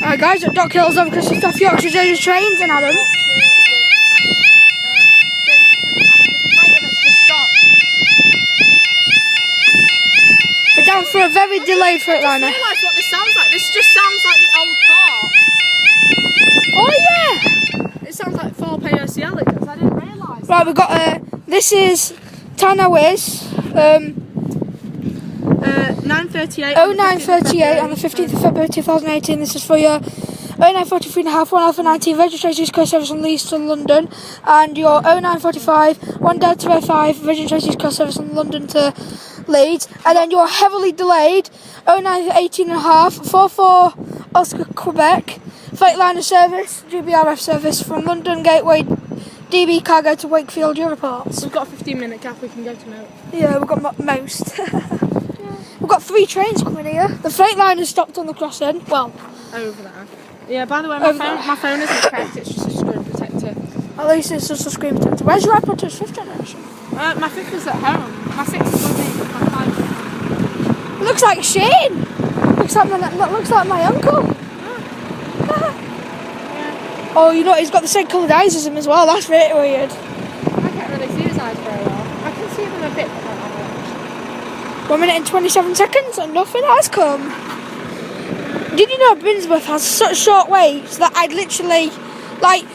Alright guys, at Dock Hill's over because S.Yorks is ready to trains in Adam. We're down for a very delayed Freightliner. I just realised what this sounds like. This just sounds like the old car. Oh yeah! It sounds like 4 POCL it does. I didn't realise. Right, we've got, this is time now is 9:38. 09:38 on the 15th of February 2018. This is for your 09:43 and a half, 1 Alpha 19 registration is cost service on Leeds to London, and your 09:45 1 Delta 5 registration is cost service on London to Leeds, and then your heavily delayed 09:18 and a half 44 Oscar Quebec Freightliner service, GBRF service from London Gateway DB Cargo to Wakefield Euroports. We've got a 15-minute gap. We can go to Moat. Yeah, we've got most. We've got 3 trains coming here. The Freightliner stopped on the crossing. Well, over there. Yeah, by the way, my phone isn't cracked, it's just a screen protector. At least it's just a screen protector. Where's your iPod Touch 5th generation? My 5th is at home. My 6th is with me, but my 5th. It looks like Shane. Looks like my uncle. Yeah. Oh, you know, he's got the same coloured eyes as him as well. That's really weird. I can't really see his eyes very well. I can see them a bit, but not that much. 1 minute and 27 seconds and nothing has come. Did you know Brinsworth has such short waits that I'd literally, like,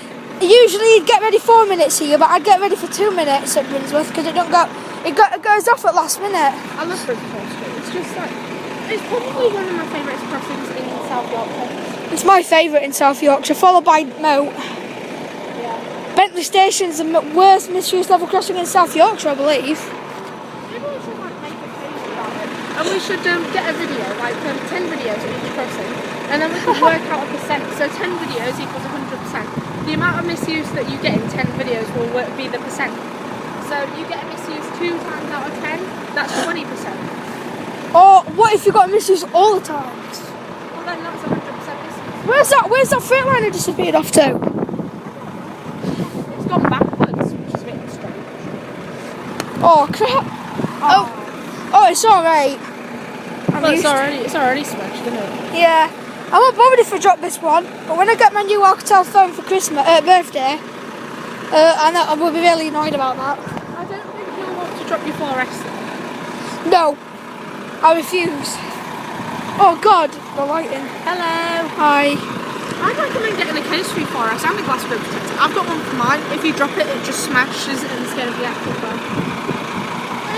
usually you'd get ready 4 minutes here, but I'd get ready for 2 minutes at Brinsworth because it goes off at last minute. I love Brinsworth Street. It's just like, it's probably one of my favourite crossings in South Yorkshire. It's my favourite in South Yorkshire, followed by Moat. Yeah. Bentley Station's the worst misused level crossing in South Yorkshire, I believe. Maybe we should like make a page about it. And we should get a video, like 10 videos of each crossing. And then we can work out a percent. So 10 videos equals 100%. The amount of misuse that you get in 10 videos will be the percent. So you get a misuse 2 times out of 10, that's 20%. Or what if you got misuse all the times? Well then that's 100% misuse. Where's that Freightliner disappeared off to? It's gone backwards, which is a bit strange. Oh crap! Oh, it's alright. Well, it's already smashed, isn't it? Yeah. I won't bother if I drop this one, but when I get my new Alcatel phone for birthday, I will be really annoyed about that. I don't think you'll want to drop your 4S. No, I refuse. Oh God, the lighting. Hello. Hi. I'd recommend getting a case for your 4S and a glass screen protector. I've got one for mine. If you drop it, it just smashes instead of the actual phone.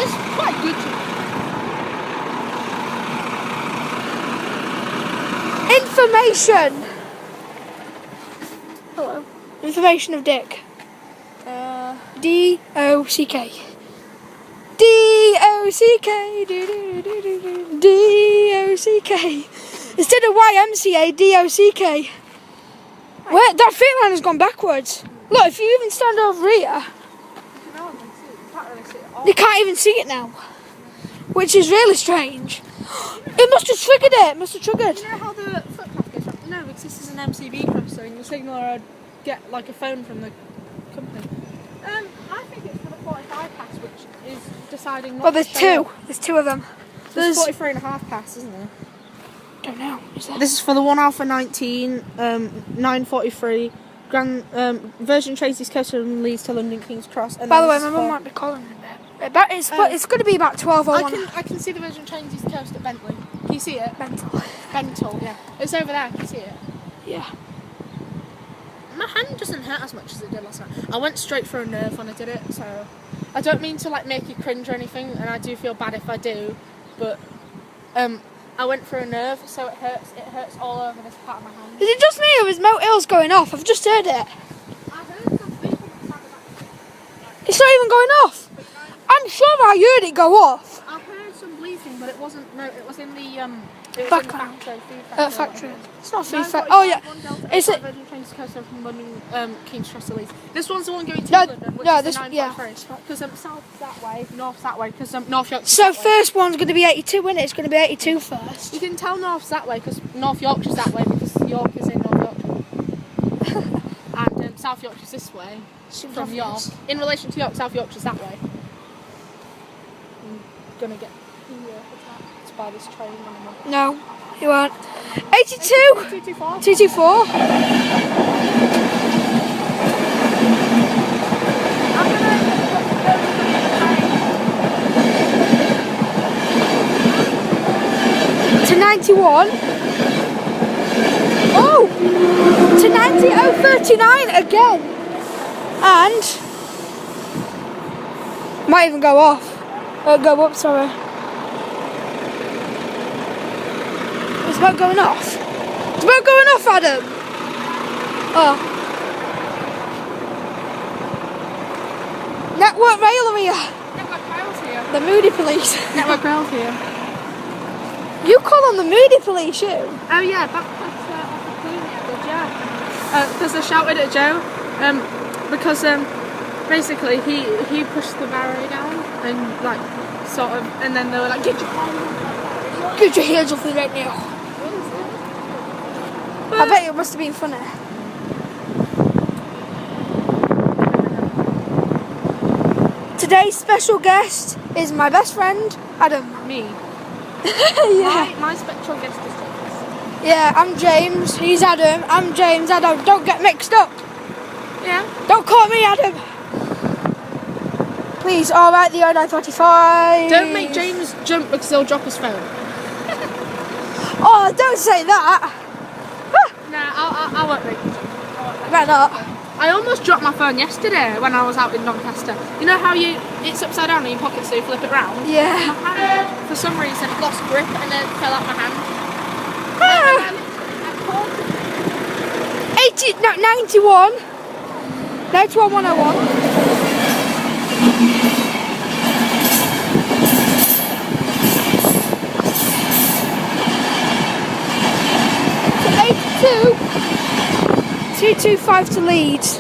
It's quite good. Information. Hello. Information of Dick. D-O-C-K. D-O-C-K. D-O-C-K. Instead of Y-M-C-A, D-O-C-K. Where that Freightliner has gone backwards. Look, if you even stand over here, you can't even see it now, which is really strange. It must have triggered it. Must have triggered. You know how the footpath goes up? No, because this is an MCB crossing. The signaller I'd get like a phone from the company. I think it's for the 45 pass, which is deciding not. Well, there's to show two. up. There's 2 of them. There's 43 and a half pass, isn't there? Don't know. Is there? This is for the 1 Alpha 19, 943, Grand version Tracy's Coast and Leeds to London King's Cross. And by the way, my mum might be calling me a bit. It's going to be about 12 or 1. I can see the version Tracy's Coast at Bentley. Can you see it? Bentle. Yeah. It's over there. Can you see it? Yeah. My hand doesn't hurt as much as it did last time. I went straight for a nerve when I did it, so I don't mean to like make you cringe or anything, and I do feel bad if I do, but I went for a nerve, so it hurts. It hurts all over this part of my hand. Is it just me or is Moat Hill's going off? I've just heard it. I heard some people It's not even going off. I'm sure I heard it go off. I heard some bleating, but it wasn't. No, it was in the It was Background. in the factory. Factory. It's not food factory. Oh yeah. Is it? Virgin Trains to Coast from London, King's Cross to Leeds. This one's the one going to London, which no, is this, the 9.3. yeah. Because south's that way, north's that way, because North Yorkshire's So that way. first one's going to be 82, isn't it? It's going to be 82 first. You can tell north's that way, because North Yorkshire's that way, because York is in North Yorkshire. And South Yorkshire's this way, from York. In relation to York, South Yorkshire's that way. I'm going to get attacked by this train. No, you won't. 82. 224. 224. To 91. Oh! To 90.039 again. And might even go off. Go up, sorry. It's about going off. It's about going off, Adam. Oh. Network rail are here. Network rails here. The Moody Police. Network rails here. You call on the Moody Police, you? Oh yeah, back off the Queen, yeah. Because they shouted at Joe, because basically he pushed the barrier down and like sort of, and then they were like, get your hands off the right now. I bet it must have been funny. Today's special guest is my best friend, Adam. Me. Yeah. My special guest is James. Yeah, I'm James. He's Adam. I'm James. Adam. Don't get mixed up. Yeah. Don't call me Adam. Please, alright, the 0945. Don't make James jump because he'll drop his phone. Oh, don't say that. Nah, I won't make him jump. Why not? I almost dropped my phone yesterday when I was out in Doncaster. You know how it's upside down in your pocket so you flip it round? Yeah. My hand, for some reason, it lost grip and then it fell out my hand. 91. 91 101. To 82. 225 to Leeds.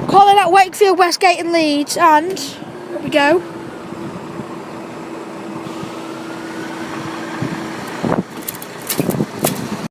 Calling at Wakefield, Westgate and Leeds, and here we go.